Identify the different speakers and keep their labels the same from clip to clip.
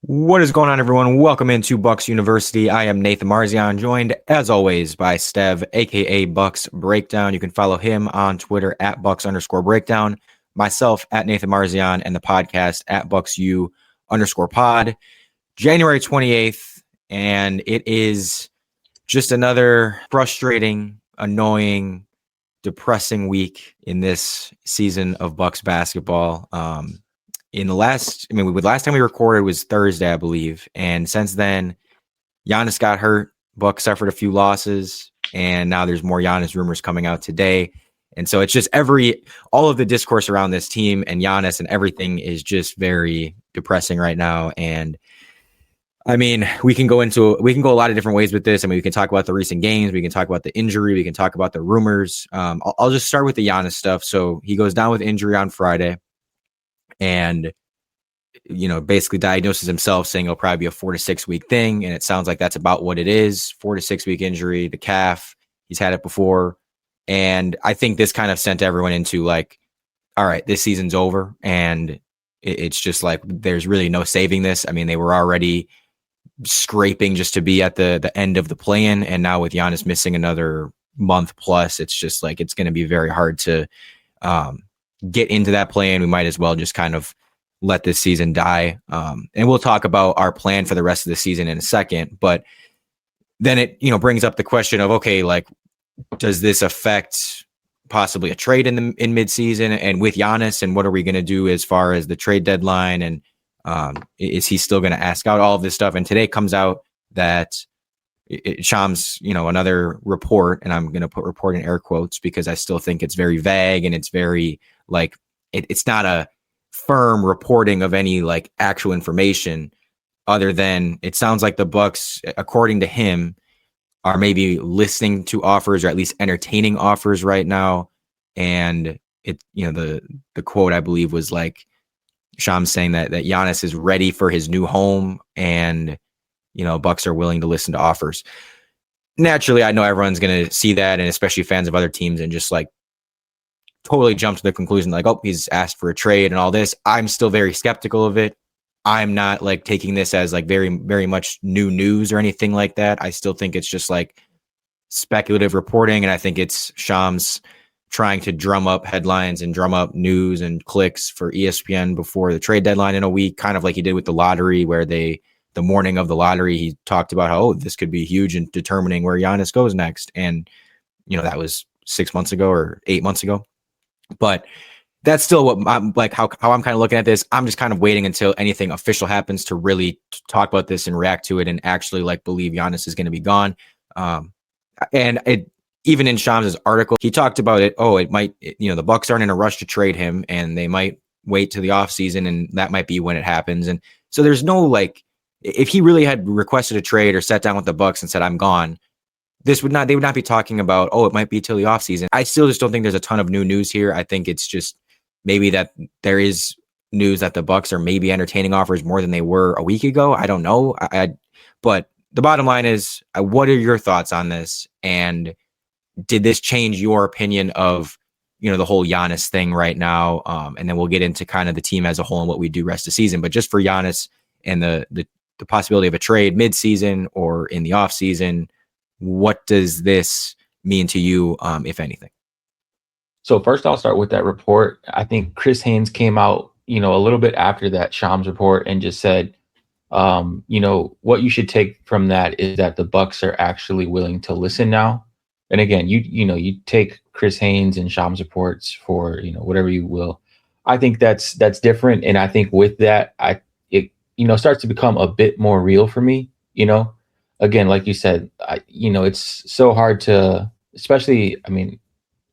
Speaker 1: What is going on, everyone? Welcome into Bucks University. I am Nathan Marzion, joined as always by Stev, aka Bucks Breakdown. You can follow him on Twitter at Bucks_breakdown, myself at Nathan Marzion, and the podcast at BucksU_pod. January 28th, and it is just another frustrating, annoying, depressing week in this season of Bucks basketball. Last time we recorded was Thursday, I believe. And since then, Giannis got hurt. Bucks suffered a few losses, and now there's more Giannis rumors coming out today. And so it's just all of the discourse around this team and Giannis and everything is just very depressing right now. And I mean, we can go a lot of different ways with this. I mean, we can talk about the recent games. We can talk about the injury. We can talk about the rumors. I'll just start with the Giannis stuff. So he goes down with injury on Friday. And, basically diagnoses himself saying it'll probably be a 4 to 6 week thing. And it sounds like that's about what it is. 4 to 6 week injury, the calf, he's had it before. And I think this kind of sent everyone into like, all right, this season's over. And it's just like, there's really no saving this. I mean, they were already scraping just to be at the end of the play-in. And now with Giannis missing another month plus, it's just like, it's going to be very hard to, get into that play-in. We might as well just kind of let this season die. And we'll talk about our plan for the rest of the season in a second. But then it, brings up the question of, okay, like, does this affect possibly a trade in mid-season and with Giannis? And what are we going to do as far as the trade deadline? And is he still going to ask out all of this stuff? And today comes out that Shams, another report, and I'm going to put report in air quotes because I still think it's very vague and it's very like it's not a firm reporting of any like actual information other than it sounds like the Bucks, according to him, are maybe listening to offers or at least entertaining offers right now. And it, the quote I believe was like Shams saying that Giannis is ready for his new home and Bucks are willing to listen to offers. Naturally, I know everyone's going to see that, and especially fans of other teams, and just like totally jump to the conclusion like, oh, he's asked for a trade and all this. I'm still very skeptical of it. I'm not like taking this as like very, very much new news or anything like that. I still think it's just like speculative reporting, and I think it's Shams trying to drum up headlines and drum up news and clicks for ESPN before the trade deadline in a week, kind of like he did with the lottery, where the morning of the lottery, he talked about how, this could be huge in determining where Giannis goes next. And, that was 6 months ago or 8 months ago. But that's still what I'm like, how I'm kind of looking at this. I'm just kind of waiting until anything official happens to really talk about this and react to it and actually like believe Giannis is going to be gone. And it, even in Shams's article, he talked about it. Oh, it might, the Bucks aren't in a rush to trade him and they might wait to the offseason and that might be when it happens. And so there's no like, if he really had requested a trade or sat down with the Bucks and said, I'm gone, they would not be talking about, it might be till the offseason. I still just don't think there's a ton of new news here. I think it's just maybe that there is news that the Bucks are maybe entertaining offers more than they were a week ago. I don't know. But the bottom line is, what are your thoughts on this? And did this change your opinion of, the whole Giannis thing right now? And then we'll get into kind of the team as a whole and what we do rest of the season. But just for Giannis and the possibility of a trade mid-season or in the offseason, what does this mean to you, if anything?
Speaker 2: So first, I'll start with that report. I think Chris Haynes came out, a little bit after that Shams report and just said, what you should take from that is that the Bucks are actually willing to listen now. And again, you take Chris Haynes and Shams reports for, whatever you will. I think that's different. And I think with that, it starts to become a bit more real for me, Again, like you said, it's so hard to, especially,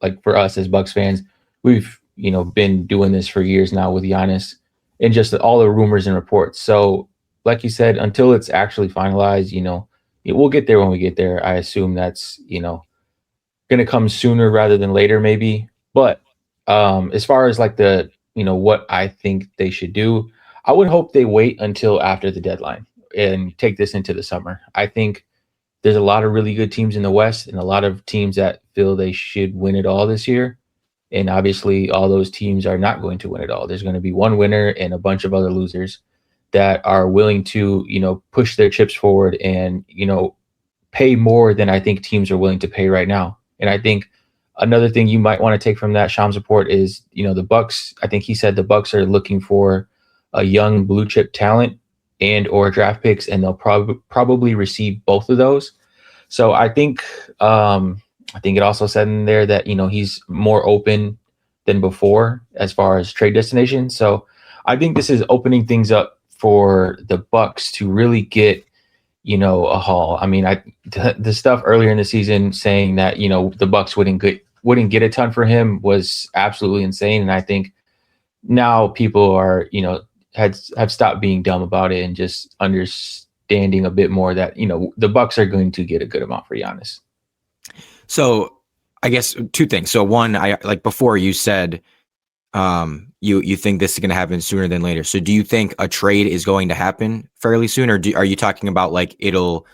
Speaker 2: like for us as Bucks fans, we've, been doing this for years now with Giannis and just all the rumors and reports. So like you said, until it's actually finalized, we'll get there when we get there. I assume that's, going to come sooner rather than later, maybe. But as far as like the, what I think they should do, I would hope they wait until after the deadline and take this into the summer. I think there's a lot of really good teams in the West and a lot of teams that feel they should win it all this year. And obviously all those teams are not going to win it all. There's going to be one winner and a bunch of other losers that are willing to, push their chips forward and, pay more than I think teams are willing to pay right now. And I think another thing you might want to take from that Shams report is, the Bucks. I think he said the Bucks are looking for a young blue chip talent and or draft picks, and they'll probably receive both of those. So I think it also said in there that he's more open than before as far as trade destinations. So I think this is opening things up for the Bucks to really get a haul. I mean, the stuff earlier in the season saying that the Bucks wouldn't get a ton for him was absolutely insane, and I think now people are have stopped being dumb about it and just understanding a bit more that the Bucks are going to get a good amount for Giannis.
Speaker 1: So I guess two things. So one, I like before you said you think this is going to happen sooner than later. So do you think a trade is going to happen fairly soon, or are you talking about like they'll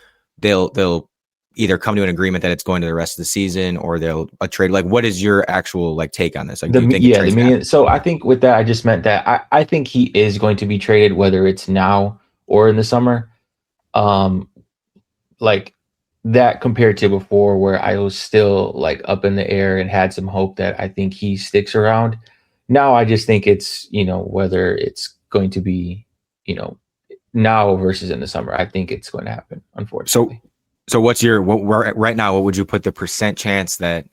Speaker 1: either come to an agreement that it's going to the rest of the season, or they'll a trade? Like, what is your actual like take on this? Like, do you think
Speaker 2: so I think with that, I just meant that I think he is going to be traded, whether it's now or in the summer. Like that compared to before, where I was still like up in the air and had some hope that I think he sticks around. Now I just think it's, whether it's going to be, now versus in the summer. I think it's going to happen, unfortunately.
Speaker 1: So what's right now, what would you put the percent chance that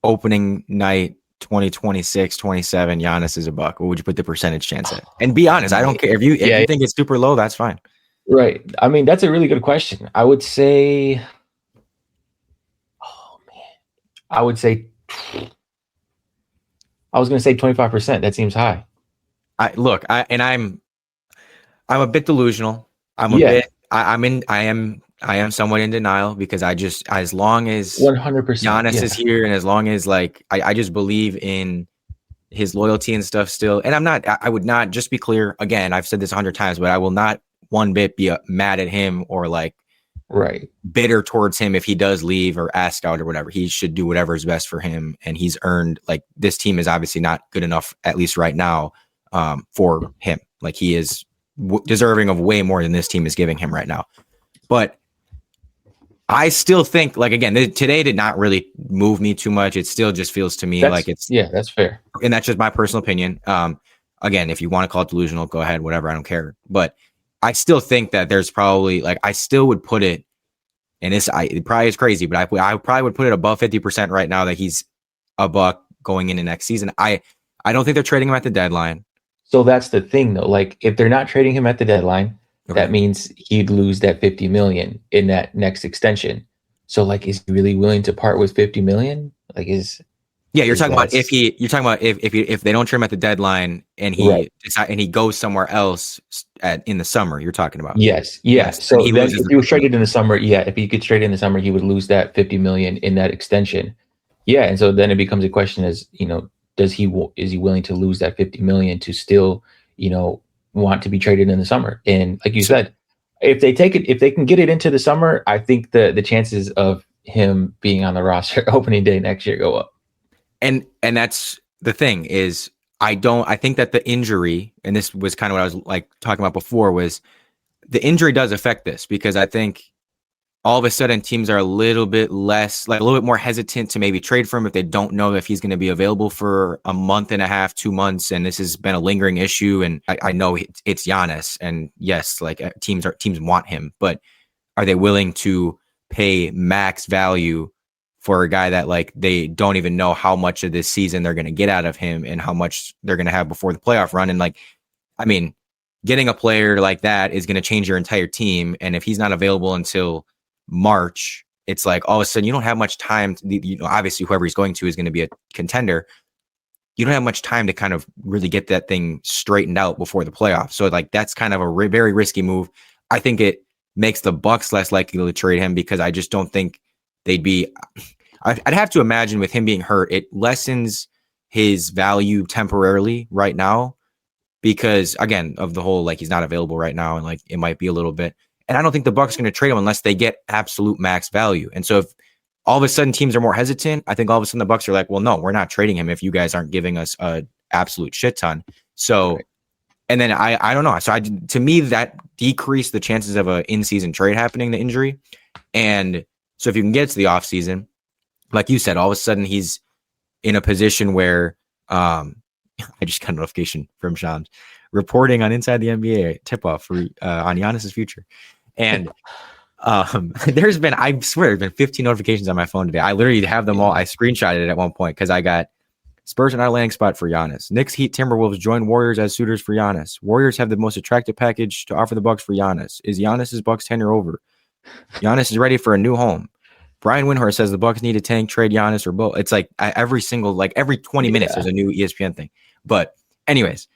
Speaker 1: opening night 2026, 27, Giannis is a Buck? What would you put the percentage chance at? And be honest, I don't care. If you think it's super low, that's fine.
Speaker 2: Right. I mean, that's a really good question. I would say, I was going to say 25%. That seems high.
Speaker 1: I'm a bit delusional. I am somewhat in denial because as long as
Speaker 2: 100%
Speaker 1: Giannis is here, and as long as like I just believe in his loyalty and stuff still. And I would not, just be clear again, I've said this 100 times, but I will not one bit be mad at him or like bitter towards him if he does leave or ask out or whatever. He should do whatever is best for him, and he's earned, like, this team is obviously not good enough, at least right now, for him. Like, he is deserving of way more than this team is giving him right now. But I still think, like, again, today did not really move me too much. It still just feels to me
Speaker 2: that's fair,
Speaker 1: and that's just my personal opinion. Again, if you want to call it delusional, go ahead, whatever, I don't care. But I still think that there's probably, like, I still would put it, and it probably is crazy, but I probably would put it above 50% right now that he's a Buck going into next season. I don't think they're trading him at the deadline.
Speaker 2: So that's the thing, though. Like, if they're not trading him at the deadline, that means he'd lose that $50 million in that next extension. So, like, is he really willing to part with $50 million? Like,
Speaker 1: you're talking about if they don't trade him at the deadline and he goes somewhere else in the summer, you're talking about.
Speaker 2: Yes. So then if he was traded in the summer, if he gets traded in the summer, he would lose that $50 million in that extension. Yeah, and so then it becomes a question: is he willing to lose that $50 million to still want to be traded in the summer? And like you said, if they can get it into the summer, I think the chances of him being on the roster opening day next year go up.
Speaker 1: And that's the thing is, I think that the injury, and this was kind of what I was like talking about before, was the injury does affect this, because I think all of a sudden teams are a little bit more hesitant to maybe trade for him if they don't know if he's going to be available for a month and a half, 2 months. And this has been a lingering issue. And I know it's Giannis, and yes, like teams want him, but are they willing to pay max value for a guy that, like, they don't even know how much of this season they're going to get out of him and how much they're going to have before the playoff run? And, like, I mean, getting a player like that is going to change your entire team. And if he's not available until March, it's like all of a sudden you don't have much time. Obviously whoever he's going to is going to be a contender. You don't have much time to kind of really get that thing straightened out before the playoffs. So, like, that's kind of a very risky move. I think it makes the Bucks less likely to trade him, because I just don't think they'd be. I'd have to imagine with him being hurt, it lessens his value temporarily right now, because, again, of the whole, like, he's not available right now, and, like, it might be a little bit. And I don't think the Bucks are going to trade him unless they get absolute max value. And so if all of a sudden teams are more hesitant, I think all of a sudden the Bucks are like, well, no, we're not trading him if you guys aren't giving us a absolute shit ton. So, And then I don't know. So to me, that decreased the chances of a in-season trade happening, the injury. And so if you can get to the offseason, like you said, all of a sudden he's in a position where I just got a notification from Sean reporting on Inside the NBA tip-off for on Giannis's future. And there's been 15 notifications on my phone today. I literally have them all. I screenshotted it at one point because I got Spurs are not a landing spot for Giannis. Knicks, Heat, Timberwolves join Warriors as suitors for Giannis. Warriors have the most attractive package to offer the Bucks for Giannis. Is Giannis's Bucks tenure over? Giannis is ready for a new home. Brian Windhorst says the Bucks need to tank, trade Giannis, or both. It's like every 20 minutes there's a new ESPN thing. But anyways,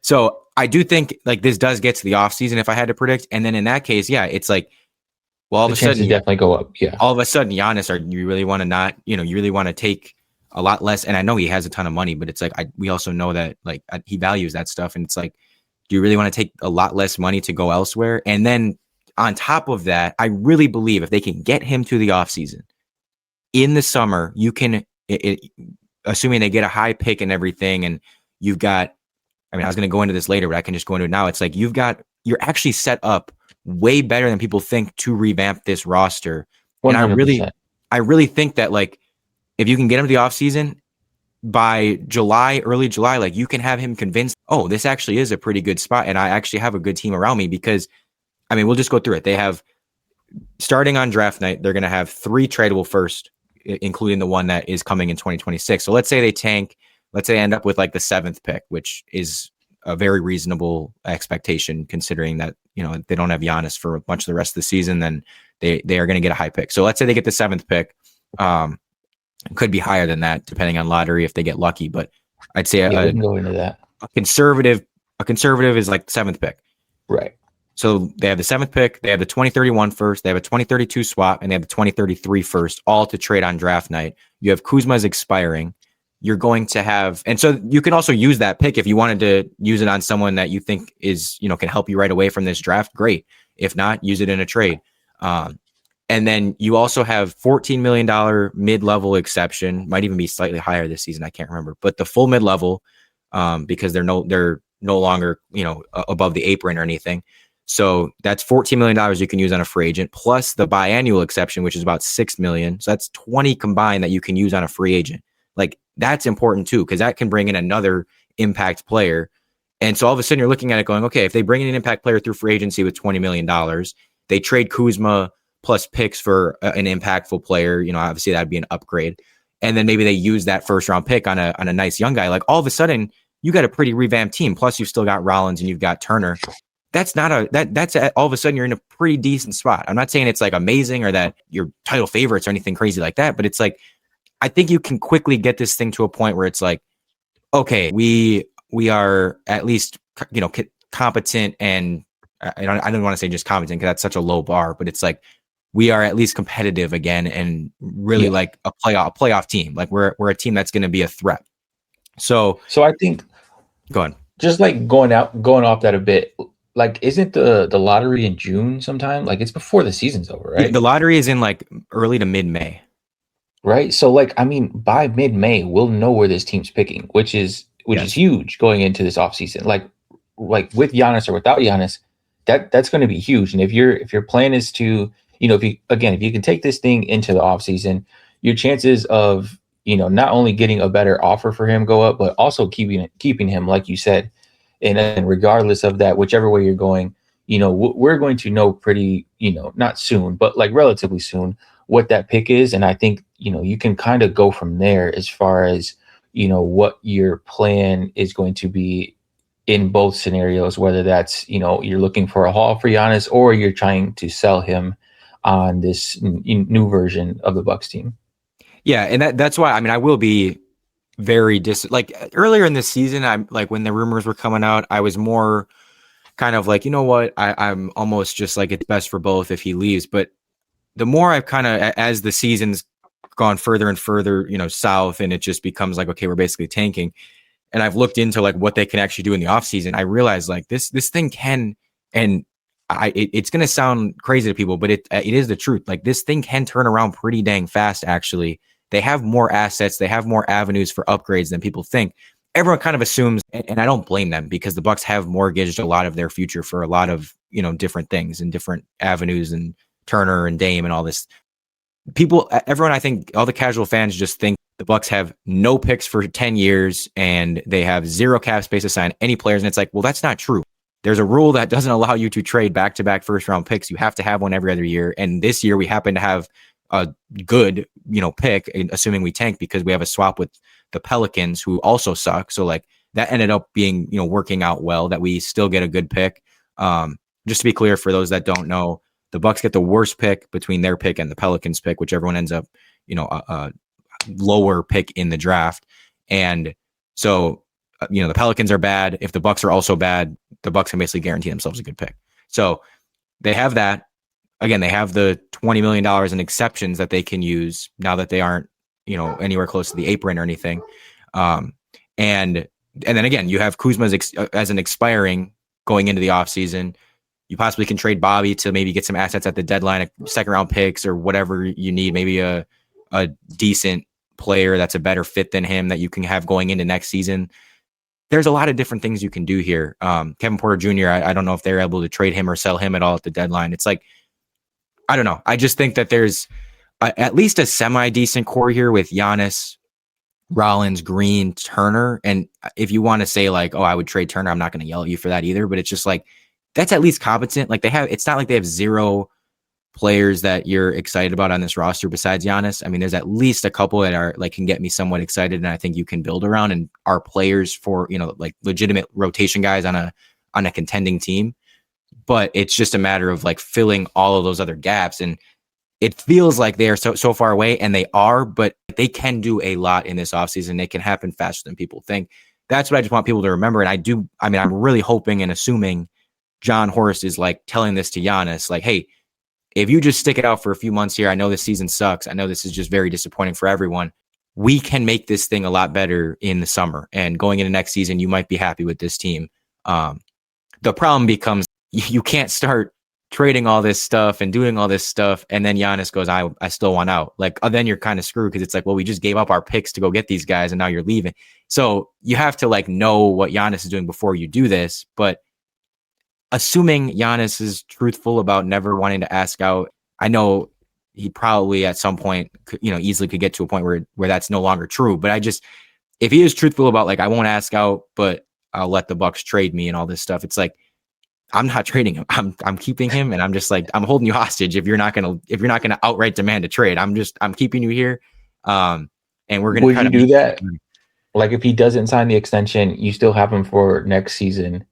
Speaker 1: so I do think like this does get to the offseason if I had to predict. And then in that case, yeah, it's like, well, all of a sudden
Speaker 2: definitely go up. Yeah.
Speaker 1: All of a sudden, Giannis, you really want to not, you really want to take a lot less. And I know he has a ton of money, but it's like, we also know that like he values that stuff. And it's like, do you really want to take a lot less money to go elsewhere? And then on top of that, I really believe if they can get him to the offseason in the summer, you can, assuming they get a high pick and everything. And you've got, I was going to go into this later, but I can just go into it now. It's like, you're actually set up way better than people think to revamp this roster. 100%. And I really think that like, if you can get him to the offseason by early July, like you can have him convinced, oh, this actually is a pretty good spot. And I actually have a good team around me because, we'll just go through it. They have, starting on draft night, they're going to have 3 tradable first, including the one that is coming in 2026. So let's say they tank, let's say they end up with like the 7th pick, which is a very reasonable expectation considering that, they don't have Giannis for much of the rest of the season, then they are going to get a high pick. So let's say they get the 7th pick. Could be higher than that depending on lottery if they get lucky, but I'd say
Speaker 2: we can go into that.
Speaker 1: A conservative is like 7th pick.
Speaker 2: Right.
Speaker 1: So they have the 7th pick, they have the 2031 first, they have a 2032 swap, and they have the 2033 first, all to trade on draft night. You have Kuzma's expiring. You're going to have, and so you can also use that pick if you wanted to use it on someone that you think is, can help you right away from this draft. Great. If not, use it in a trade. And then you also have $14 million mid-level exception, might even be slightly higher this season. I can't remember, but the full mid-level, because they're no longer, above the apron or anything. So that's $14 million you can use on a free agent, plus the biannual exception, which is about $6 million. So that's 20 combined that you can use on a free agent. Like that's important too, because that can bring in another impact player. And so all of a sudden you're looking at it going, okay, if they bring in an impact player through free agency with $20 million, they trade Kuzma plus picks for an impactful player, obviously that'd be an upgrade. And then maybe they use that first round pick on a nice young guy. Like all of a sudden you got a pretty revamped team. Plus you've still got Rollins and you've got Turner. That's all of a sudden you're in a pretty decent spot. I'm not saying it's like amazing or that you're title favorites or anything crazy like that, but it's like, I think you can quickly get this thing to a point where it's like, okay, we are at least, competent, and I don't want to say just competent because that's such a low bar, but it's like, we are at least competitive again and really like a playoff team. Like we're a team that's going to be a threat. So
Speaker 2: I think
Speaker 1: go on.
Speaker 2: Just like going off that a bit, like isn't the lottery in June sometime? Like it's before the season's over, right?
Speaker 1: The lottery is in like early to mid-May.
Speaker 2: Right. So like, by mid-May, we'll know where this team's picking, which is huge going into this offseason. Like with Giannis or without Giannis, that's going to be huge. And if your plan is to, if you can take this thing into the offseason, your chances of, not only getting a better offer for him go up, but also keeping him, like you said. And regardless of that, whichever way you're going, we're going to know pretty, not soon, but like relatively soon, what that pick is. And I think, you can kind of go from there as far as, what your plan is going to be in both scenarios, whether that's, you're looking for a haul for Giannis or you're trying to sell him on this new version of the Bucks team.
Speaker 1: Yeah. And that's why, I will be very like earlier in this season, I'm like, when the rumors were coming out, I was more kind of like, I'm almost just like, it's best for both if he leaves. But the more I've kind of, as the season's gone further and further, south, and it just becomes like, okay, we're basically tanking. And I've looked into like what they can actually do in the offseason. I realized like this thing can, and it's going to sound crazy to people, but it is the truth. Like this thing can turn around pretty dang fast. Actually, they have more assets. They have more avenues for upgrades than people think. everyone kind of assumes, and I don't blame them, because the Bucks have mortgaged a lot of their future for a lot of, different things and different avenues, and Turner and Dame and all this. Everyone, I think all the casual fans just think the Bucks have no picks for 10 years and they have zero cap space to sign any players. And it's like, well, that's not true. There's a rule that doesn't allow you to trade back-to-back first-round picks. You have to have one every other year. And this year we happen to have a good, pick, assuming we tank, because we have a swap with the Pelicans, who also suck. So like that ended up being, working out well, that we still get a good pick. Just to be clear, for those that don't know, the Bucks get the worst pick between their pick and the Pelicans pick, which everyone ends up, a lower pick in the draft. And so, the Pelicans are bad. If the Bucks are also bad, the Bucks can basically guarantee themselves a good pick. So they have that. Again, they have the $20 million in exceptions that they can use now that they aren't, anywhere close to the apron or anything. And then again, you have Kuzma as an expiring going into the offseason. You possibly can trade Bobby to maybe get some assets at the deadline, second round picks or whatever you need, maybe a decent player that's a better fit than him that you can have going into next season. There's a lot of different things you can do here. Kevin Porter Jr., I don't know if they're able to trade him or sell him at all at the deadline. It's like, I don't know. I just think that there's at least a semi-decent core here with Giannis, Rollins, Green, Turner. And if you want to say like, oh, I would trade Turner, I'm not going to yell at you for that either. But it's just like, that's at least competent. Like it's not like they have zero players that you're excited about on this roster besides Giannis. I mean, there's at least a couple that are like, can get me somewhat excited, and I think you can build around and are players for, like legitimate rotation guys on a contending team. But it's just a matter of like filling all of those other gaps. And it feels like they are so far away, and they are, but they can do a lot in this offseason. It can happen faster than people think. That's what I just want people to remember. And I'm really hoping and assuming John Horst is like telling this to Giannis, like, hey, if you just stick it out for a few months here, I know this season sucks. I know this is just very disappointing for everyone. We can make this thing a lot better in the summer, and going into next season, you might be happy with this team. The problem becomes you can't start trading all this stuff and doing all this stuff, and then Giannis goes, I still want out. Like, then you're kind of screwed, because it's like, well, we just gave up our picks to go get these guys, and now you're leaving. So you have to like know what Giannis is doing before you do this. But assuming Giannis is truthful about never wanting to ask out, I know he probably at some point could, easily could get to a point where that's no longer true. But if he is truthful about like, I won't ask out, but I'll let the Bucks trade me and all this stuff, it's like, I'm not trading him. I'm keeping him, and I'm just like, I'm holding you hostage if you're not gonna outright demand a trade. I'm keeping you here. And we're gonna.
Speaker 2: Would you do that? Like, if he doesn't sign the extension, you still have him for next season.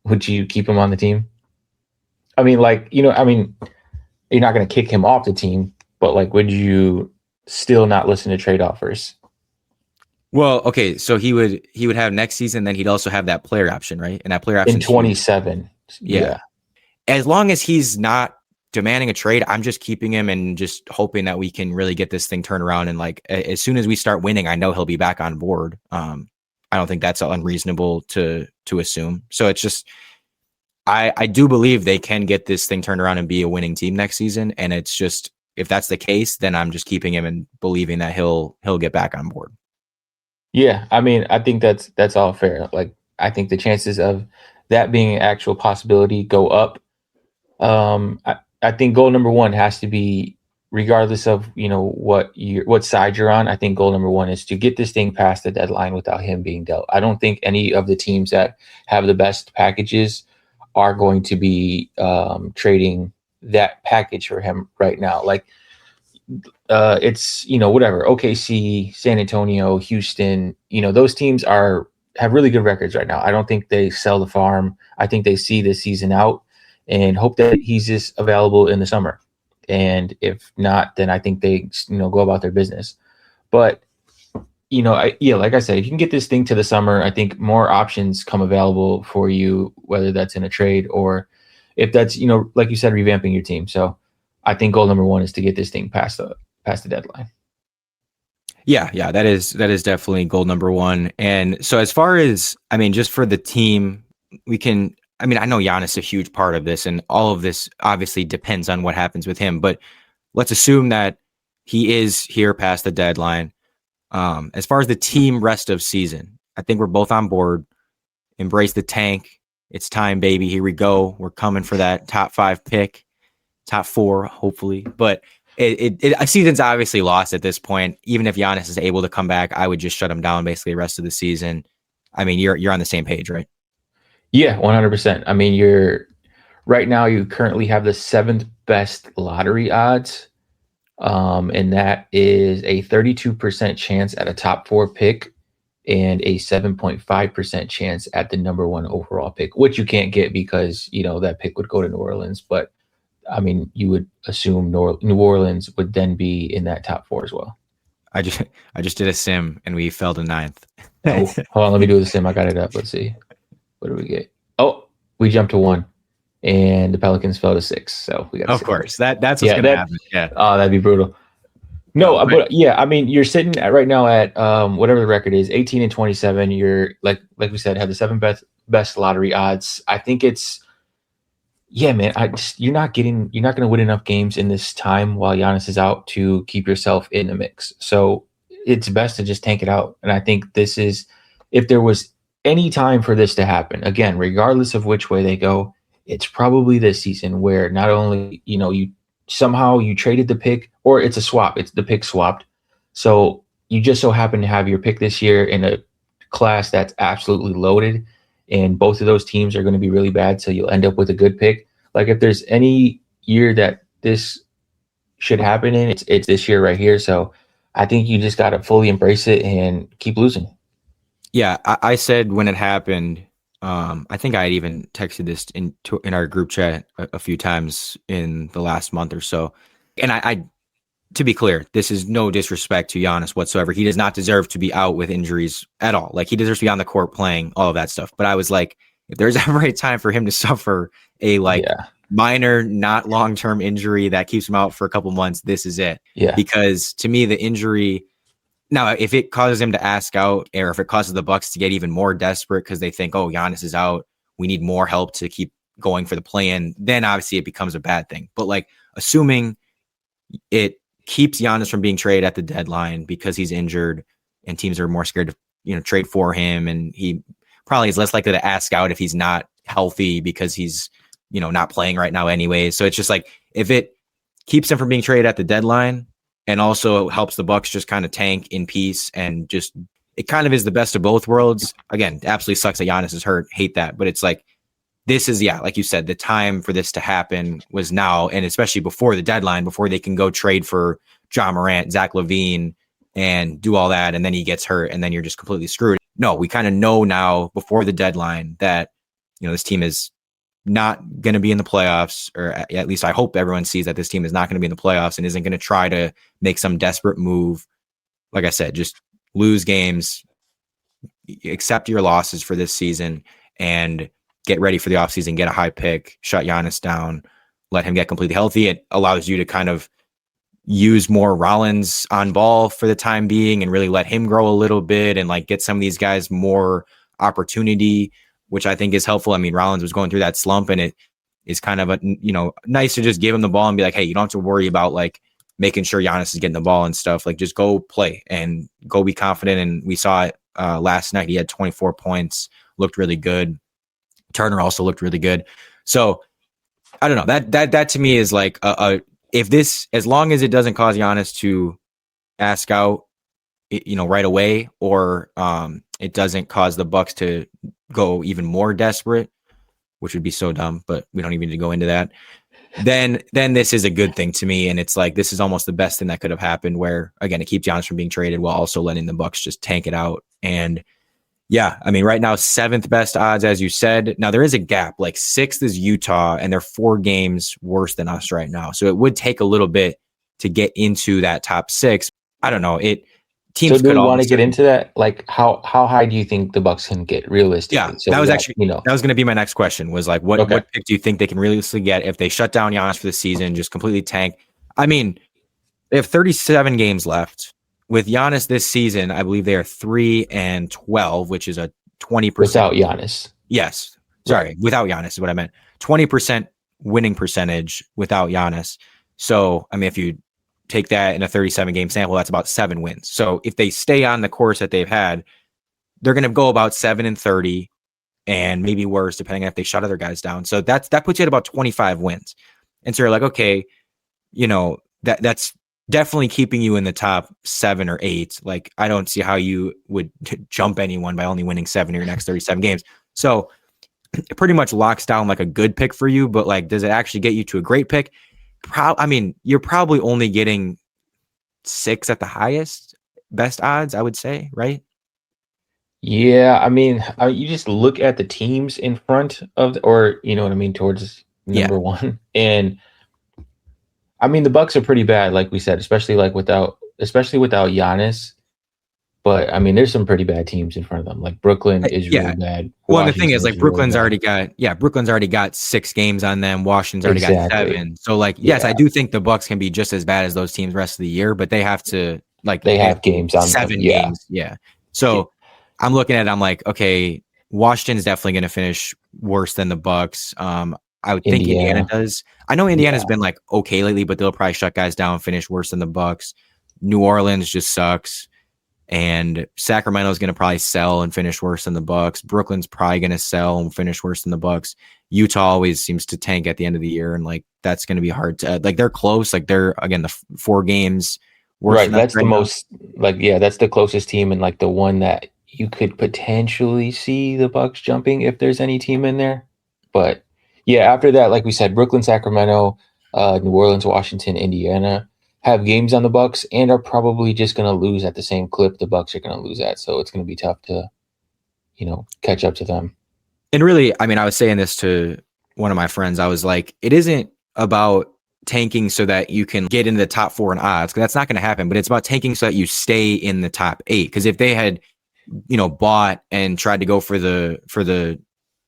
Speaker 2: Would you keep him on the team? I mean, like, you're not gonna kick him off the team, but like, would you still not listen to trade offers?
Speaker 1: Well, okay, so he would have next season, then he'd also have that player option, right? And that player option
Speaker 2: in 27.
Speaker 1: Yeah. As long as he's not demanding a trade, I'm just keeping him and just hoping that we can really get this thing turned around. And like, as soon as we start winning, I know he'll be back on board. I don't think that's unreasonable to assume. So it's just, I do believe they can get this thing turned around and be a winning team next season. And it's just, if that's the case, then I'm just keeping him and believing that he'll get back on board.
Speaker 2: Yeah, I mean, I think that's all fair. Like, I think the chances of that being an actual possibility go up. I think goal number one has to be, regardless of what side you're on. I think goal number one is to get this thing past the deadline without him being dealt. I don't think any of the teams that have the best packages are going to be trading that package for him right now. Like, it's whatever, OKC, San Antonio, Houston, those teams have really good records right now. I don't think they sell the farm. I think they see this season out and hope that he's just available in the summer. And if not, then I think they go about their business. But like I said, if you can get this thing to the summer, I think more options come available for you, whether that's in a trade or if that's like you said, revamping your team. So I think goal number one is to get this thing past the deadline.
Speaker 1: Yeah, that is definitely goal number one. And so as far as, just for the team, I know Giannis is a huge part of this, and all of this obviously depends on what happens with him, but let's assume that he is here past the deadline. As far as the team rest of season, I think we're both on board. Embrace the tank. It's time, baby. Here we go. We're coming for that top 5 pick, top 4, hopefully. But season's obviously lost at this point. Even if Giannis is able to come back, I would just shut him down basically the rest of the season. I mean, you're on the same page, right?
Speaker 2: Yeah, 100%. I mean, right now you currently have the 7th best lottery odds. And that is a 32% chance at a top 4 pick and a 7.5% chance at the number 1 overall pick, which you can't get because, that pick would go to New Orleans. But I mean, you would assume New Orleans would then be in that top 4 as well.
Speaker 1: I just did a sim and we fell to 9th.
Speaker 2: Oh, hold on, let me do the sim. I got it up. Let's see. What do we get? Oh, we jumped to 1. And the Pelicans fell to 6. So we got.
Speaker 1: Of course, that's what's gonna happen. Yeah.
Speaker 2: Oh, that'd be brutal. No, but yeah, I mean, you're sitting right now at whatever the record is, 18-27. You're like we said, have the 7th best lottery odds. I think man. You're not going to win enough games in this time while Giannis is out to keep yourself in the mix. So it's best to just tank it out. And I think if there was any time for this to happen, again, regardless of which way they go, it's probably this season where not only, you traded the pick, or it's a swap. It's the pick swapped. So you just so happen to have your pick this year in a class that's absolutely loaded, and both of those teams are going to be really bad. So you'll end up with a good pick. Like if there's any year that this should happen in, it's this year right here. So I think you just got to fully embrace it and keep losing.
Speaker 1: Yeah, I said when it happened, I think I had even texted this in our group chat a few times in the last month or so. And I, to be clear, this is no disrespect to Giannis whatsoever. He does not deserve to be out with injuries at all. Like, he deserves to be on the court playing, all of that stuff. But I was like, if there's ever a time for him to suffer a minor, not long-term injury that keeps him out for a couple months, this is it.
Speaker 2: Yeah.
Speaker 1: Because to me, the injury, now, if it causes him to ask out, or if it causes the Bucks to get even more desperate because they think, oh, Giannis is out, we need more help to keep going for the play-in, then obviously it becomes a bad thing. But like, assuming it keeps Giannis from being traded at the deadline because he's injured and teams are more scared to, trade for him, and he probably is less likely to ask out if he's not healthy because he's, not playing right now anyway. So it's just like, if it keeps him from being traded at the deadline, and also helps the Bucks just kind of tank in peace, and just, it kind of is the best of both worlds. Again, it absolutely sucks that Giannis is hurt. Hate that. But it's like, this is, like you said, the time for this to happen was now. And especially before the deadline, before they can go trade for John Morant, Zach LaVine, and do all that. And then he gets hurt and then you're just completely screwed. No, we kind of know now before the deadline that, this team is not going to be in the playoffs, or at least I hope everyone sees that this team is not going to be in the playoffs and isn't going to try to make some desperate move. Like I said, just lose games, accept your losses for this season, and get ready for the offseason, get a high pick, shut Giannis down, let him get completely healthy. It allows you to kind of use more Rollins on ball for the time being and really let him grow a little bit and like get some of these guys more opportunity, which I think is helpful. I mean, Rollins was going through that slump, and it is kind of nice to just give him the ball and be like, hey, you don't have to worry about like making sure Giannis is getting the ball and stuff. Like, just go play and go be confident. And we saw it last night. He had 24 points, looked really good. Turner also looked really good. So I don't know, that to me is like if this, as long as it doesn't cause Giannis to ask out, right away, or it doesn't cause the Bucks to go even more desperate, which would be so dumb, but we don't even need to go into that. Then this is a good thing to me. And it's like, this is almost the best thing that could have happened, where again, it keeps Giannis from being traded while also letting the Bucks just tank it out. And yeah, I mean, right now, 7th best odds, as you said. Now there is a gap, like 6th is Utah, and they're 4 games worse than us right now. So it would take a little bit to get into that top 6. I don't know. Teams
Speaker 2: so do you want to get into that? Like, how high do you think the Bucks can get realistically?
Speaker 1: Yeah, so that was actually, that was going to be my next question, was like, what pick do you think they can realistically get if they shut down Giannis for the season, just completely tank? I mean, they have 37 games left. With Giannis this season, I believe they are 3-12, which is a 20%.
Speaker 2: Without Giannis.
Speaker 1: Yes. Sorry, right. Without Giannis is what I meant. 20% winning percentage without Giannis. So, I mean, if you take that in a 37-game sample, that's about 7 wins. So if they stay on the course that they've had, they're going to go about 7-30 and maybe worse, depending on if they shut other guys down. So that puts you at about 25 wins. And so you're like, okay, that's definitely keeping you in the top 7 or 8. Like, I don't see how you would jump anyone by only winning 7 of your next 37 games. So it pretty much locks down like a good pick for you, but like, does it actually get you to a great pick? You're probably only getting 6 at the highest best odds, I would say, right?
Speaker 2: Yeah, you just look at the teams in front of, or you know what I mean, towards number one, and the Bucks are pretty bad, like we said, especially without Giannis. But there's some pretty bad teams in front of them. Like Brooklyn is really bad.
Speaker 1: Well, and the thing is, like, Brooklyn's already got 6 games on them. Washington's already got 7. So, like, yes, I do think the Bucks can be just as bad as those teams the rest of the year, but they have to they have
Speaker 2: games on
Speaker 1: 7 games. Yeah. So I'm looking at it, I'm like, okay, Washington's definitely going to finish worse than the Bucks. I would think Indiana does. I know Indiana's been like okay lately, but they'll probably shut guys down, finish worse than the Bucks. New Orleans just sucks. And Sacramento's going to probably sell and finish worse than the Bucks. Brooklyn's probably going to sell and finish worse than the Bucks. Utah always seems to tank at the end of the year, and like that's going to be hard to like. They're close. Like they're again the 4 games worse.
Speaker 2: Right. That's the most that's the closest team, and like the one that you could potentially see the Bucks jumping if there's any team in there. But yeah, after that, like we said, Brooklyn, Sacramento, New Orleans, Washington, Indiana have games on the Bucks and are probably just going to lose at the same clip the Bucks are going to lose at. So it's going to be tough to, catch up to them.
Speaker 1: And really, I was saying this to one of my friends. I was like, it isn't about tanking so that you can get into the top 4 in odds, because that's not going to happen. But it's about tanking so that you stay in the top 8. Because if they had, bought and tried to go for the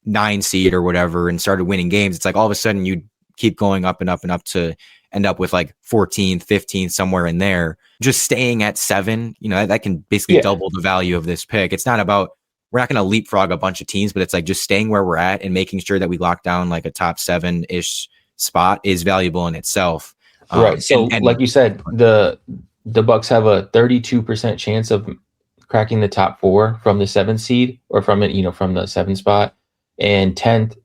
Speaker 1: 9 seed or whatever and started winning games, it's like all of a sudden you'd keep going up and up and up to end up with like 14th, 15th, somewhere in there. Just staying at 7, that can basically double the value of this pick. It's not about, we're not going to leapfrog a bunch of teams, but it's like just staying where we're at and making sure that we lock down like a top 7-ish spot is valuable in itself.
Speaker 2: Right. So like you said, the Bucks have a 32% chance of cracking the top 4 from the 7th seed, or from it, from the 7th spot, and 10th,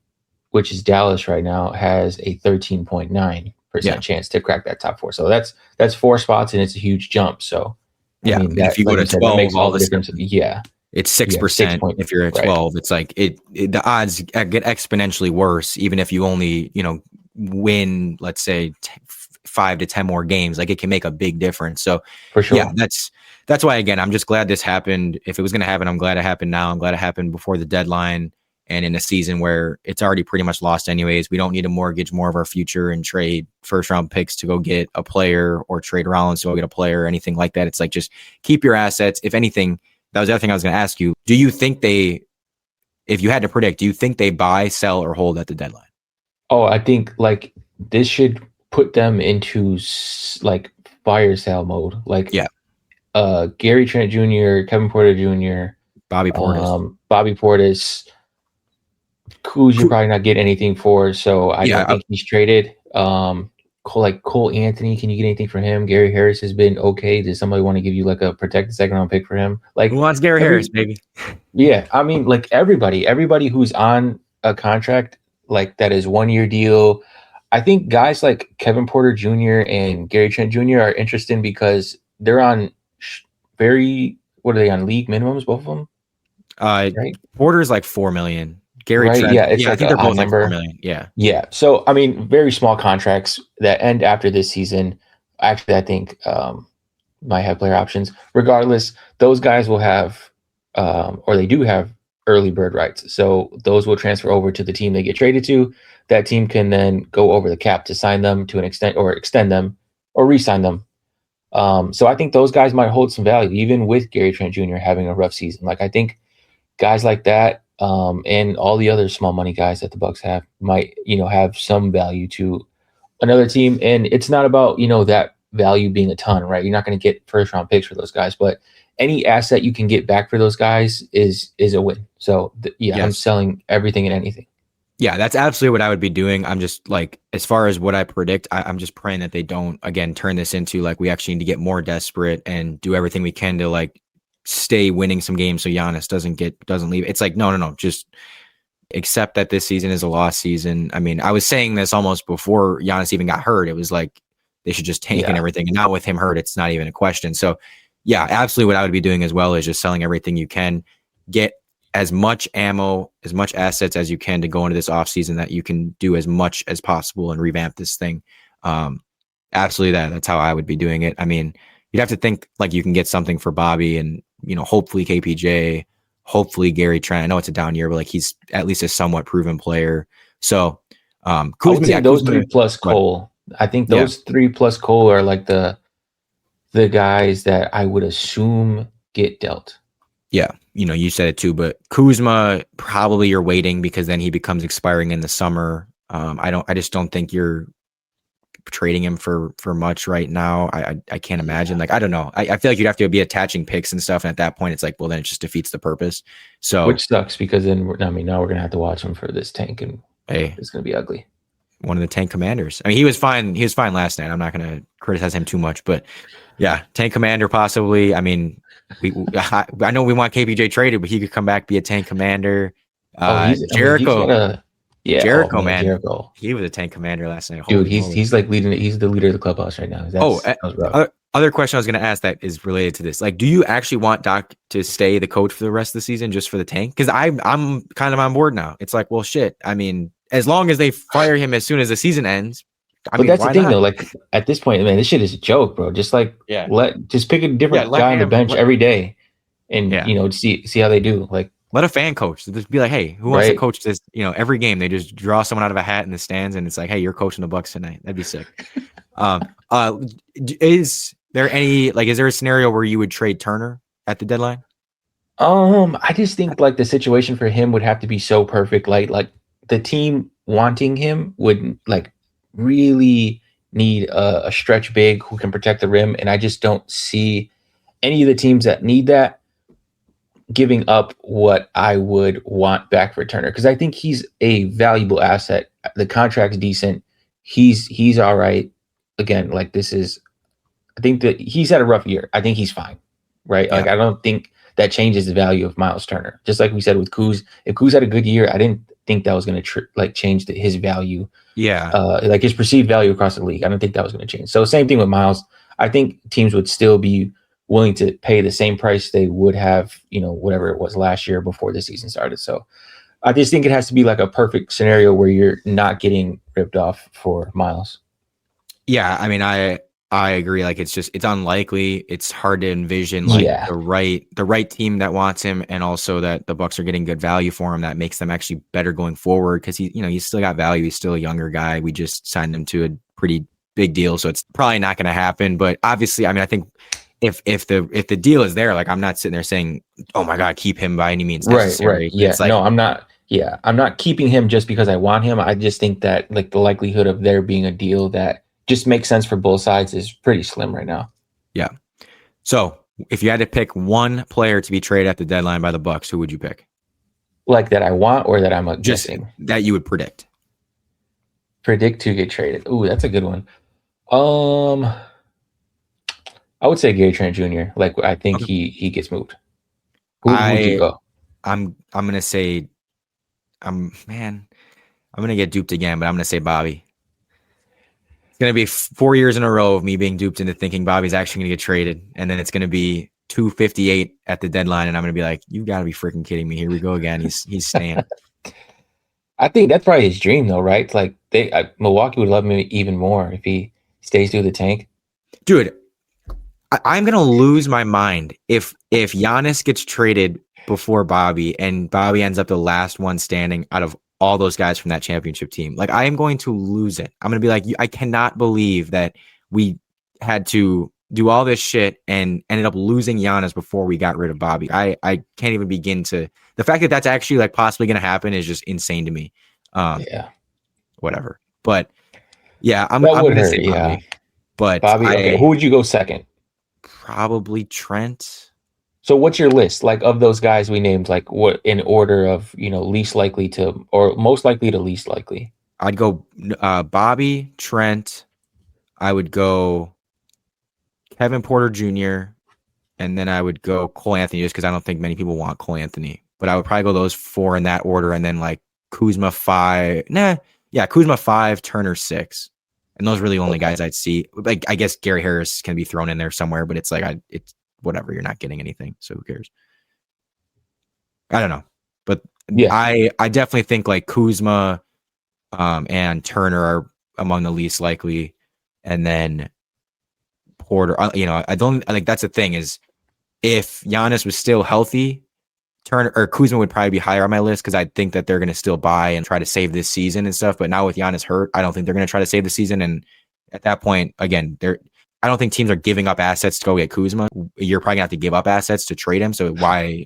Speaker 2: which is Dallas right now, has a 13.9% chance to crack that top 4. So that's 4 spots, and it's a huge jump. So
Speaker 1: if you go to 12,
Speaker 2: makes all the difference.
Speaker 1: It's 6% if you're at 12. It's like the odds get exponentially worse, even if you only win, let's say 5 to 10 more games. Like, it can make a big difference. So
Speaker 2: for sure,
Speaker 1: that's why, again, I'm just glad this happened. If it was going to happen, I'm glad it happened now. I'm glad it happened before the deadline. And in a season where it's already pretty much lost anyways, we don't need to mortgage more of our future and trade first-round picks to go get a player, or trade Rollins to go get a player, or anything like that. It's like, just keep your assets. If anything, that was the other thing I was going to ask you. Do you think if you had to predict, do you think they buy, sell, or hold at the deadline?
Speaker 2: Oh, I think like this should put them into like fire sale mode. Like, Gary Trent Jr., Kevin Porter Jr.,
Speaker 1: Bobby
Speaker 2: Portis, who's you probably not get anything for. So I don't think he's traded. Cole Anthony, can you get anything for him? Gary Harris has been okay. Does somebody want to give you like a protected 2nd-round pick for him? Like,
Speaker 1: who wants Gary Harris, baby?
Speaker 2: Yeah, like everybody who's on a contract like that is 1-year deal. I think guys like Kevin Porter Jr. and Gary Trent Jr. are interesting because they're on what are they on, league minimums, both of them?
Speaker 1: Right? Porter's like $4 million. Gary Trent,
Speaker 2: I think
Speaker 1: they're both like $4 million.
Speaker 2: Yeah. So very small contracts that end after this season. Actually, I think might have player options. Regardless, those guys will have, or they do have, early bird rights. So those will transfer over to the team they get traded to. That team can then go over the cap to sign them to an extent, or extend them, or re-sign them. So I think those guys might hold some value, even with Gary Trent Jr. having a rough season. Like, I think guys like that, and all the other small money guys that the Bucks have might, have some value to another team. And it's not about, that value being a ton, right? You're not going to get 1st-round picks for those guys, but any asset you can get back for those guys is a win. So I'm selling everything and anything.
Speaker 1: Yeah, that's absolutely what I would be doing. I'm just like, as far as what I predict, I'm just praying that they don't, again, turn this into like, we actually need to get more desperate and do everything we can to like stay winning some games so Giannis doesn't leave. It's like, no. Just accept that this season is a lost season. I mean, I was saying this almost before Giannis even got hurt. It was like they should just tank and everything. And now with him hurt, it's not even a question. So yeah, absolutely what I would be doing as well is just selling everything you can. Get as much ammo, as much assets as you can to go into this offseason that you can do as much as possible and revamp this thing. Absolutely that's how I would be doing it. I mean, you'd have to think like you can get something for Bobby and, hopefully KPJ, hopefully Gary Trent. I know it's a down year, but like he's at least a somewhat proven player. So
Speaker 2: I would say those three plus Cole. I think those 3 plus Cole are like the guys that I would assume get dealt.
Speaker 1: Yeah, you said it too, but Kuzma, probably you're waiting because then he becomes expiring in the summer. I just don't think you're trading him for much right now. I can't imagine. Like, I don't know. I feel like you'd have to be attaching picks and stuff. And at that point, it's like, well, then it just defeats the purpose. So,
Speaker 2: which sucks because then now we're going to have to watch him for this tank and it's going to be ugly.
Speaker 1: One of the tank commanders. I mean, he was fine. He was fine last night. I'm not going to criticize him too much, but yeah, tank commander possibly. I mean, I know we want KPJ traded, but he could come back, be a tank commander. Jericho. Jericho, man. Jericho. He was a tank commander last night.
Speaker 2: Dude, he's like leading. He's the leader of the clubhouse right now.
Speaker 1: Other question I was going to ask that is related to this. Like, do you actually want Doc to stay the coach for the rest of the season just for the tank? Because I'm kind of on board now. It's like, well, shit. I mean, as long as they fire him as soon as the season ends.
Speaker 2: But that's the thing, though. Like at this point, man, this shit is a joke, bro. Just like just pick a different guy on the bench every day, and see how they do. Like,
Speaker 1: let a fan coach. Just be like, hey, who wants to coach this? Every game they just draw someone out of a hat in the stands, and it's like, hey, you're coaching the Bucks tonight. That'd be sick. Is there a scenario where you would trade Turner at the deadline?
Speaker 2: I just think like the situation for him would have to be so perfect. Like the team wanting him would like really need a stretch big who can protect the rim, and I just don't see any of the teams that need that giving up what I would want back for Turner, because I think he's a valuable asset. The contract's decent. He's all right. Again, like I think that he's had a rough year. I think he's fine, right? Yeah. Like I don't think that changes the value of Miles Turner. Just like we said with Kuz, if Kuz had a good year, I didn't think that was going to change his value.
Speaker 1: Yeah,
Speaker 2: like his perceived value across the league. I don't think that was going to change. So same thing with Miles. I think teams would still be willing to pay the same price they would have, whatever it was last year before the season started. So I just think it has to be like a perfect scenario where you're not getting ripped off for Miles.
Speaker 1: Yeah, I mean, I agree. Like it's unlikely. It's hard to envision the right team that wants him, and also that the Bucks are getting good value for him that makes them actually better going forward. Because he's still got value. He's still a younger guy. We just signed him to a pretty big deal, so it's probably not going to happen. But obviously, I mean, I think if the deal is there, like I'm not sitting there saying, oh my God, keep him by any means necessary.
Speaker 2: Right. Yeah. No, I'm not. Yeah, I'm not keeping him just because I want him. I just think that like the likelihood of there being a deal that just makes sense for both sides is pretty slim right now.
Speaker 1: Yeah. So if you had to pick one player to be traded at the deadline by the Bucks, who would you pick?
Speaker 2: Like that I want or that I'm guessing?
Speaker 1: That you would predict.
Speaker 2: Predict to get traded. Ooh, that's a good one. I would say Gary Trent Jr. Like I think he gets moved. Who would you go?
Speaker 1: I'm gonna say I'm gonna get duped again, but I'm gonna say Bobby. It's going to be 4 years in a row of me being duped into thinking Bobby's actually going to get traded. And then it's going to be 258 at the deadline. And I'm going to be like, you got to be freaking kidding me. Here we go again. He's staying.
Speaker 2: I think that's probably his dream though, right? Like Milwaukee would love him even more if he stays through the tank.
Speaker 1: Dude, I'm going to lose my mind if Giannis gets traded before Bobby and Bobby ends up the last one standing out of all those guys from that championship team. Like I am going to lose it. I'm going to be like, I cannot believe that we had to do all this shit and ended up losing Giannis before we got rid of Bobby. I can't even begin to, the fact that that's actually like possibly going to happen is just insane to me. Whatever. But yeah, I'm going to say Bobby. But
Speaker 2: Bobby, okay. Who would you go second?
Speaker 1: Probably Trent.
Speaker 2: So what's your list like of those guys we named, like what in order of, least likely to, or most likely to least likely?
Speaker 1: I'd go Bobby, Trent. I would go Kevin Porter Jr. and then I would go Cole Anthony just because I don't think many people want Cole Anthony. But I would probably go those 4 in that order, and then like Kuzma 5. Kuzma 5, Turner 6. And those are really the only guys I'd see. Like I guess Gary Harris can be thrown in there somewhere, but it's like it's whatever. You're not getting anything, so who cares? I don't know, but
Speaker 2: Yeah.
Speaker 1: I definitely think like Kuzma, and Turner are among the least likely, and then Porter. I think that's the thing is if Giannis was still healthy, Turner or Kuzma would probably be higher on my list because I think that they're going to still buy and try to save this season and stuff. But now with Giannis hurt, I don't think they're going to try to save the season. And at that point, again, I don't think teams are giving up assets to go get Kuzma. You're probably gonna have to give up assets to trade him. So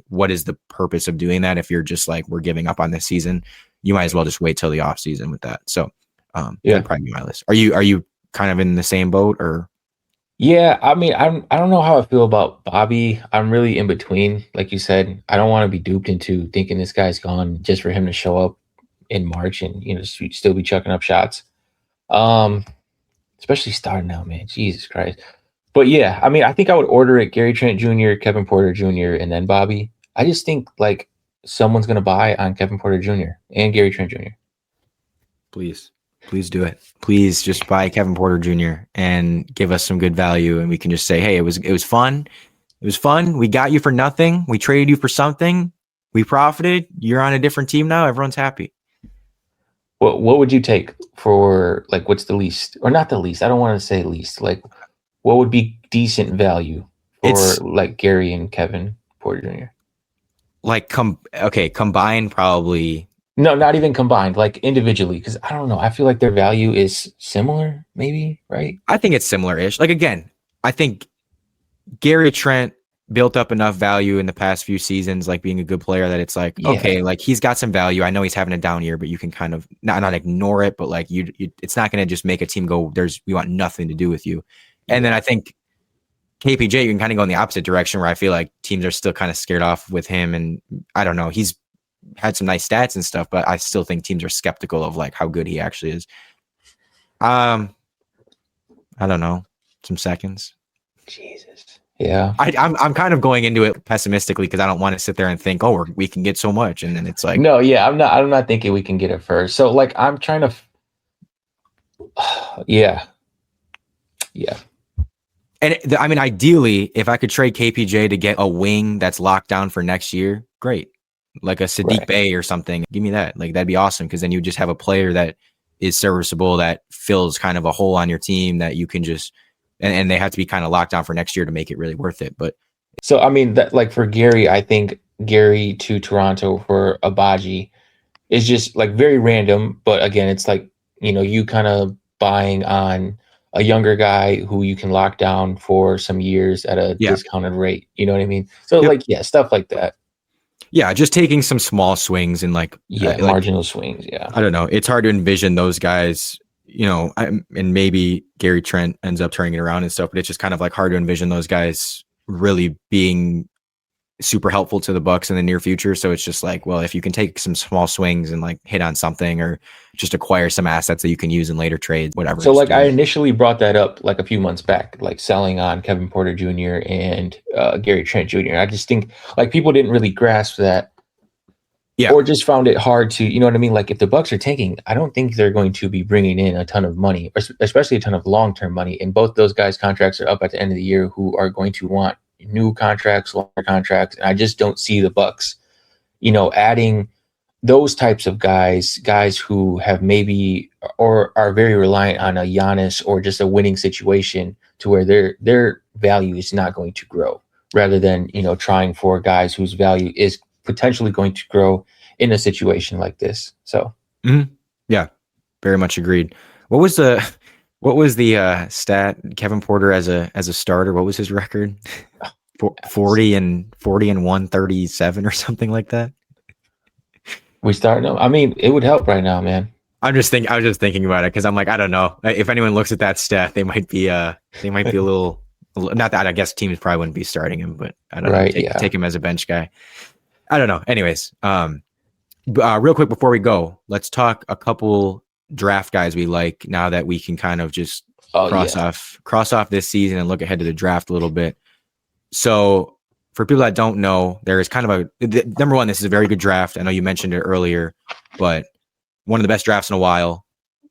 Speaker 1: what is the purpose of doing that if you're just like, we're giving up on this season? You might as well just wait till the off season with that. So that'd probably be my list. Are you kind of in the same boat or?
Speaker 2: Yeah, I mean, I don't know how I feel about Bobby. I'm really in between. Like you said, I don't want to be duped into thinking this guy's gone just for him to show up in March and still be chucking up shots. Especially starting out, man. Jesus Christ. But yeah, I mean, I think I would order it Gary Trent Jr., Kevin Porter Jr., and then Bobby. I just think like someone's gonna buy on Kevin Porter Jr. and Gary Trent Jr.
Speaker 1: Please do it. Please just buy Kevin Porter Jr. and give us some good value, and we can just say, hey, it was fun. It was fun. We got you for nothing. We traded you for something. We profited. You're on a different team now. Everyone's happy.
Speaker 2: What would you take for like what's the least or not the least? I don't want to say least. Like what would be decent value for like Gary and Kevin Porter Jr.?
Speaker 1: Like combined probably.
Speaker 2: No, not even combined, like individually, because I don't know. I feel like their value is similar, maybe, right?
Speaker 1: I think it's similar-ish. Like again, I think Gary Trent built up enough value in the past few seasons, like being a good player, that it's like, okay, like he's got some value. I know he's having a down year, but you can kind of not ignore it, but like it's not going to just make a team go, we want nothing to do with you. And then I think KPJ, you can kind of go in the opposite direction where I feel like teams are still kind of scared off with him. And I don't know, he's had some nice stats and stuff, but I still think teams are skeptical of like how good he actually is. I don't know, some seconds.
Speaker 2: Jesus. Yeah.
Speaker 1: I'm kind of going into it pessimistically because I don't want to sit there and think, oh, we can get so much. And then it's like,
Speaker 2: no, yeah, I'm not thinking we can get it first. So like, I'm trying to, yeah.
Speaker 1: And I mean, ideally, if I could trade KPJ to get a wing that's locked down for next year, great. Like a Sadiq Bey or something. Give me that. Like, that'd be awesome. Because then you just have a player that is serviceable, that fills kind of a hole on your team that you can just, and they have to be kind of locked down for next year to make it really worth it. But
Speaker 2: so, I mean, that like for Gary, I think Gary to Toronto for Abaji is just like very random. But again, it's like, you kind of buying on a younger guy who you can lock down for some years at a discounted rate. You know what I mean? So stuff like that.
Speaker 1: Yeah, just taking some small swings and
Speaker 2: marginal swings. Yeah,
Speaker 1: I don't know. It's hard to envision those guys, and maybe Gary Trent ends up turning it around and stuff, but it's just kind of like hard to envision those guys really being super helpful to the Bucks in the near future. So it's just like, well, if you can take some small swings and like hit on something or just acquire some assets that you can use in later trades, whatever.
Speaker 2: So like I initially brought that up like a few months back, like selling on Kevin Porter Jr. and Gary Trent Jr. I just think like people didn't really grasp that. Yeah. Or just found it hard to, you know what I mean? Like if the Bucks are tanking, I don't think they're going to be bringing in a ton of money, especially a ton of long-term money. And both those guys' contracts are up at the end of the year who are going to want new contracts, longer contracts. And I just don't see the Bucks, adding those types of guys who have maybe or are very reliant on a Giannis or just a winning situation to where their value is not going to grow, rather than, trying for guys whose value is potentially going to grow in a situation like this. So,
Speaker 1: yeah, very much agreed. What was the stat Kevin Porter as a starter? What was his record? 40 and 137 or something like that.
Speaker 2: We start. I mean, it would help right now, man.
Speaker 1: I was just thinking about it because I'm like, I don't know if anyone looks at that stat, they might be a little. Not that I guess teams probably wouldn't be starting him, but I don't know. Take him as a bench guy. I don't know. Anyways, real quick before we go, let's talk a couple draft guys we like now that we can kind of just cross off this season and look ahead to the draft a little bit. So for people that don't know, there is kind of number one, this is a very good draft. I know you mentioned it earlier, but one of the best drafts in a while.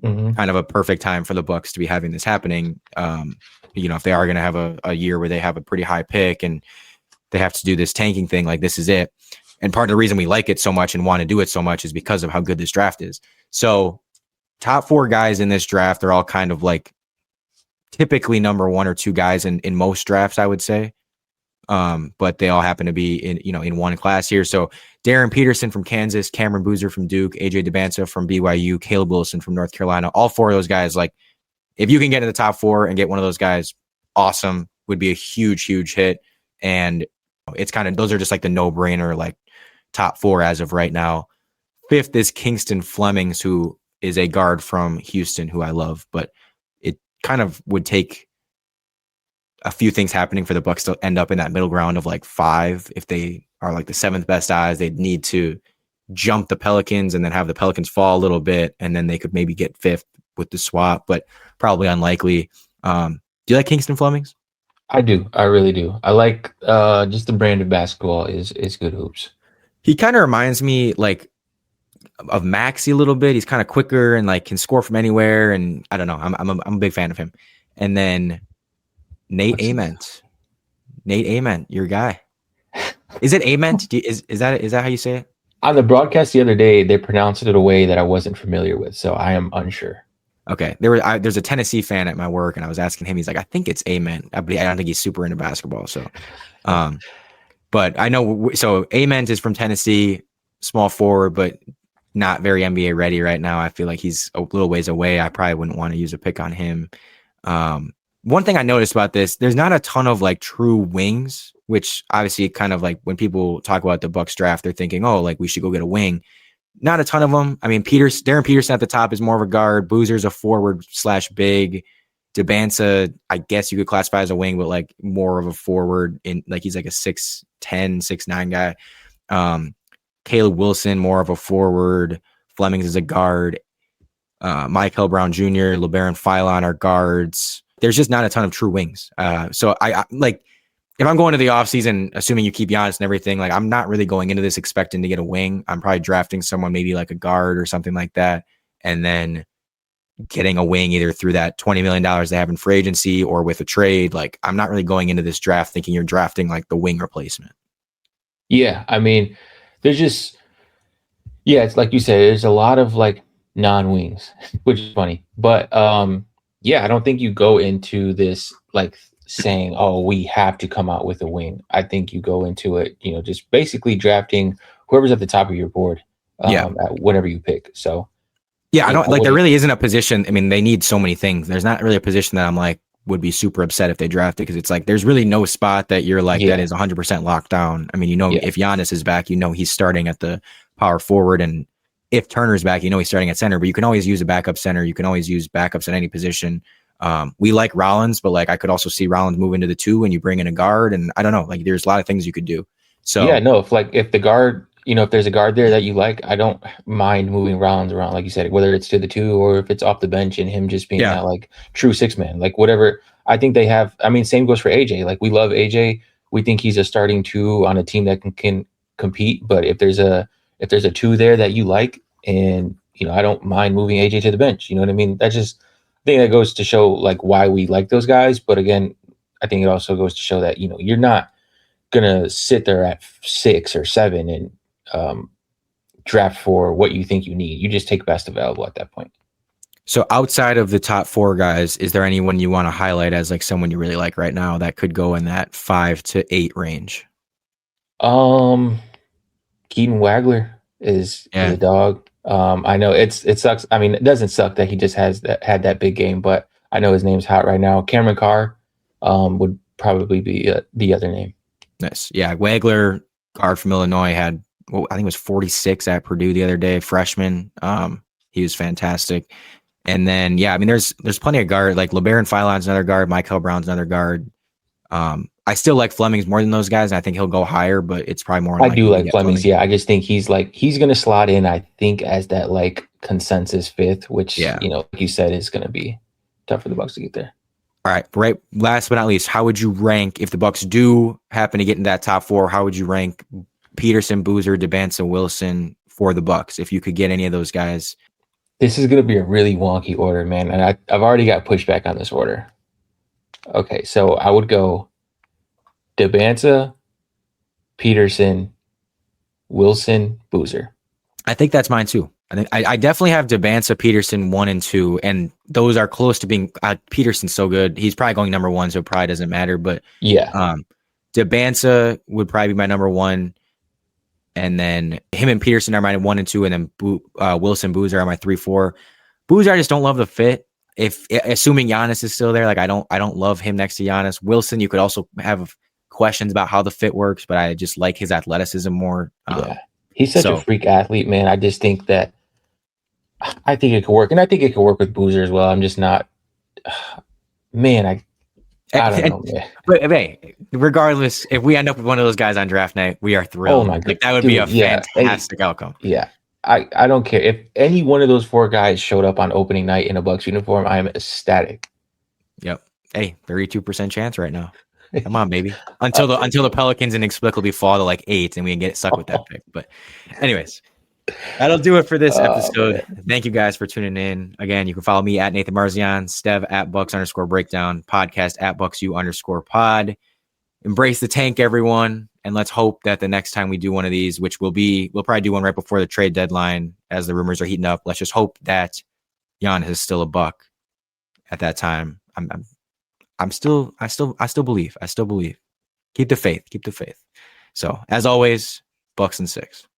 Speaker 1: Kind of a perfect time for the Bucks to be having this happening. If they are going to have a year where they have a pretty high pick and they have to do this tanking thing, like this is it. And part of the reason we like it so much and want to do it so much is because of how good this draft is. So top 4 guys in this draft, they're all kind of like typically number 1 or 2 guys in most drafts, I would say. But they all happen to be in one class here. So Darren Peterson from Kansas, Cameron Boozer from Duke, AJ DeBanza from BYU, Caleb Wilson from North Carolina. All 4 of those guys, like if you can get in the top 4 and get one of those guys, awesome, would be a huge, huge hit. And it's kind of, those are just like the no-brainer, like top 4 as of right now. 5th is Kingston Flemings, who is a guard from Houston, who I love, but it kind of would take a few things happening for the Bucks to end up in that middle ground of like 5. If they are like the 7th best odds, they'd need to jump the Pelicans and then have the Pelicans fall a little bit, and then they could maybe get 5th with the swap, but probably unlikely. Do you like Kingston Flemings?
Speaker 2: I do. I really do. I like just the brand of basketball is good hoops.
Speaker 1: He kind of reminds me like of Maxey a little bit. He's kind of quicker and like can score from anywhere. And I don't know. I'm a big fan of him. And then Nate Ament, your guy. Is it Ament? Is that how you say it?
Speaker 2: On the broadcast the other day, they pronounced it a way that I wasn't familiar with, so I am unsure.
Speaker 1: Okay, there's a Tennessee fan at my work, and I was asking him. He's like, I think it's Ament, but I don't think he's super into basketball. So, but I know. So Ament is from Tennessee, small forward, but not very NBA ready right now. I feel like he's a little ways away. I probably wouldn't want to use a pick on him. One thing I noticed about this, there's not a ton of like true wings, which obviously kind of like when people talk about the Bucks draft, they're thinking, oh, like we should go get a wing. Not a ton of them. I mean, Darren Peterson at the top is more of a guard. Boozer's a forward/big. DeBanza, I guess you could classify as a wing, but like more of a forward in like he's like a 6'10", 6'9" guy. Caleb Wilson, more of a forward. Flemings is a guard. Michael Brown Jr., LeBaron Philon are guards. There's just not a ton of true wings. So I like if I'm going to the offseason, assuming you keep Giannis and everything, like I'm not really going into this expecting to get a wing. I'm probably drafting someone maybe like a guard or something like that, and then getting a wing either through that $20 million they have in free agency or with a trade. Like I'm not really going into this draft thinking you're drafting like the wing replacement.
Speaker 2: Yeah, I mean, there's just it's like you said, there's a lot of like non-wings, which is funny. But I don't think you go into this like saying, oh, we have to come out with a wing. I think you go into it, just basically drafting whoever's at the top of your board at whatever you pick. So
Speaker 1: yeah, I don't like there really isn't a position. I mean, they need so many things. There's not really a position that I'm like would be super upset if they draft it, because it's like there's really no spot that you're like that is 100% locked down. I mean, if Giannis is back, he's starting at the power forward, and if Turner's back, he's starting at center, but you can always use a backup center. You can always use backups at any position. We like Rollins, but like I could also see Rollins move into the 2 and you bring in a guard, and I don't know, like there's a lot of things you could do. So
Speaker 2: if the guard, if there's a guard there that you like, I don't mind moving Rollins around, like you said, whether it's to the 2 or if it's off the bench and him just being that like true 6-man, like whatever. I think they have. I mean, same goes for AJ. Like we love AJ. We think he's a starting 2 on a team that can compete. But if there's a 2 there that you like, and I don't mind moving AJ to the bench. You know what I mean? That's just I think that goes to show like why we like those guys. But again, I think it also goes to show that you're not gonna sit there at 6 or 7 and draft for what you think you need. You just take best available at that point.
Speaker 1: So outside of the top 4 guys, is there anyone you want to highlight as like someone you really like right now that could go in that 5 to 8 range?
Speaker 2: Keaton Wagler is a dog. I know it sucks. I mean, it doesn't suck that he just had that big game, but I know his name's hot right now. Cameron Carr would probably be the other name.
Speaker 1: Nice. Yeah, Wagler, guard from Illinois, had I think it was 46 at Purdue the other day, freshman. He was fantastic. And then I mean, there's plenty of guard, like LeBaron Philon's another guard, Michael Brown's another guard. I still like Flemings more than those guys, and I think he'll go higher, but it's probably more.
Speaker 2: I do like Flemings. Yeah, I just think he's going to slot in, I think, as that like consensus 5th, which like you said is going to be tough for the Bucks to get there.
Speaker 1: All right. Right. Last but not least, how would you rank if the Bucks do happen to get in that top four? How would you rank Peterson, Boozer, DeBanza, Wilson for the Bucks if you could get any of those guys?
Speaker 2: This is going to be a really wonky order, man. And I've already got pushback on this order. Okay, so I would go DeBanza, Peterson, Wilson, Boozer.
Speaker 1: I think that's mine too. I think I definitely have DeBanza, Peterson 1 and 2, and those are close to being. Peterson's so good; he's probably going number 1, so it probably doesn't matter. But
Speaker 2: yeah,
Speaker 1: DeBanza would probably be my number 1, and then him and Peterson are my 1 and 2, and then Wilson, Boozer are my 3, 4. Boozer, I just don't love the fit. If assuming Giannis is still there, like I don't love him next to Giannis. Wilson, you could also have questions about how the fit works, but I just like his athleticism more.
Speaker 2: Yeah, he's such a freak athlete, man. I just think that I think it could work, and I think it could work with Boozer as well. I'm just not, man. I don't know, man.
Speaker 1: But hey, regardless, if we end up with one of those guys on draft night, we are thrilled.
Speaker 2: Oh my god,
Speaker 1: like that would be a fantastic outcome.
Speaker 2: Yeah. I don't care if any one of those 4 guys showed up on opening night in a Bucks uniform. I am ecstatic.
Speaker 1: Yep. Hey, 32% chance right now. Come on, baby. Until the Pelicans inexplicably fall to like 8 and we can get stuck with that pick. But anyways, that'll do it for this episode. Thank you guys for tuning in. Again, you can follow me at Nathan Marzian, Stev at Bucks_breakdown, podcast at BucksU_pod. Embrace the tank, everyone. And let's hope that the next time we do one of these, which we'll probably do one right before the trade deadline as the rumors are heating up. Let's just hope that Giannis is still a Buck at that time. I still believe. Keep the faith. So as always, Bucks and 6.